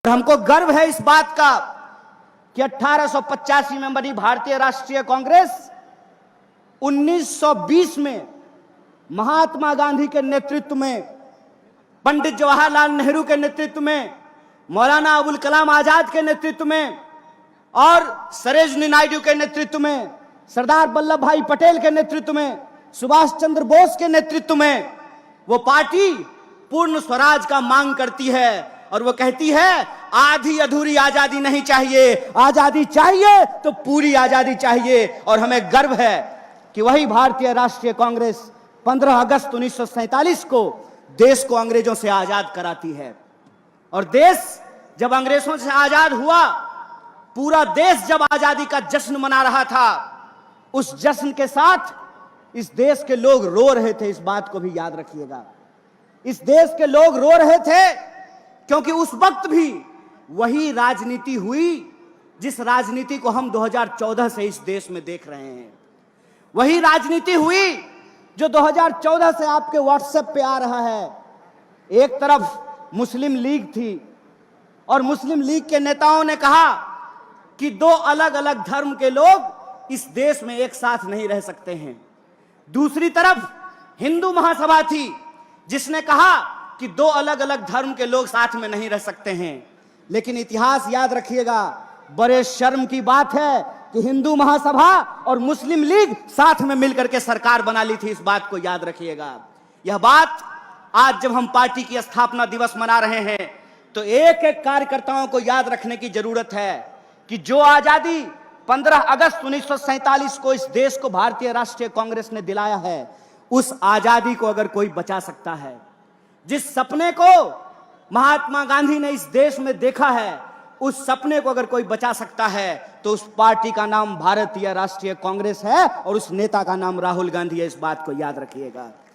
और हमको गर्व है इस बात का कि 1885 में बनी भारतीय राष्ट्रीय कांग्रेस 1920 में महात्मा गांधी के नेतृत्व में, पंडित जवाहरलाल नेहरू के नेतृत्व में, मौलाना अबुल कलाम आजाद के नेतृत्व में और सरोजिनी नायडू के नेतृत्व में, सरदार वल्लभ भाई पटेल के नेतृत्व में, सुभाष चंद्र बोस के नेतृत्व में वो पार्टी पूर्ण स्वराज का मांग करती है और वो कहती है आधी अधूरी आजादी नहीं चाहिए, आजादी चाहिए तो पूरी आजादी चाहिए। और हमें गर्व है कि वही भारतीय राष्ट्रीय कांग्रेस 15 अगस्त 1947 को देश को अंग्रेजों से आजाद कराती है। और देश जब अंग्रेजों से आजाद हुआ, पूरा देश जब आजादी का जश्न मना रहा था, उस जश्न के साथ इस देश के लोग रो रहे थे। इस बात को भी याद रखिएगा, इस देश के लोग रो रहे थे क्योंकि उस वक्त भी वही राजनीति हुई जिस राजनीति को हम 2014 से इस देश में देख रहे हैं। वही राजनीति हुई जो 2014 से आपके व्हाट्सएप पे आ रहा है। एक तरफ मुस्लिम लीग थी और मुस्लिम लीग के नेताओं ने कहा कि दो अलग अलग धर्म के लोग इस देश में एक साथ नहीं रह सकते हैं। दूसरी तरफ हिंदू महासभा थी जिसने कहा कि दो अलग अलग धर्म के लोग साथ में नहीं रह सकते हैं। लेकिन इतिहास याद रखिएगा, बड़े शर्म की बात है कि हिंदू महासभा और मुस्लिम लीग साथ में मिलकर के सरकार बना ली थी। इस बात को याद रखिएगा। यह बात आज जब हम पार्टी की स्थापना दिवस मना रहे हैं तो एक एक कार्यकर्ताओं को याद रखने की जरूरत है कि जो आजादी 15 अगस्त 1947 को इस देश को भारतीय राष्ट्रीय कांग्रेस ने दिलाया है, उस आजादी को अगर कोई बचा सकता है, जिस सपने को महात्मा गांधी ने इस देश में देखा है, उस सपने को अगर कोई बचा सकता है तो उस पार्टी का नाम भारतीय राष्ट्रीय कांग्रेस है और उस नेता का नाम राहुल गांधी है। इस बात को याद रखिएगा।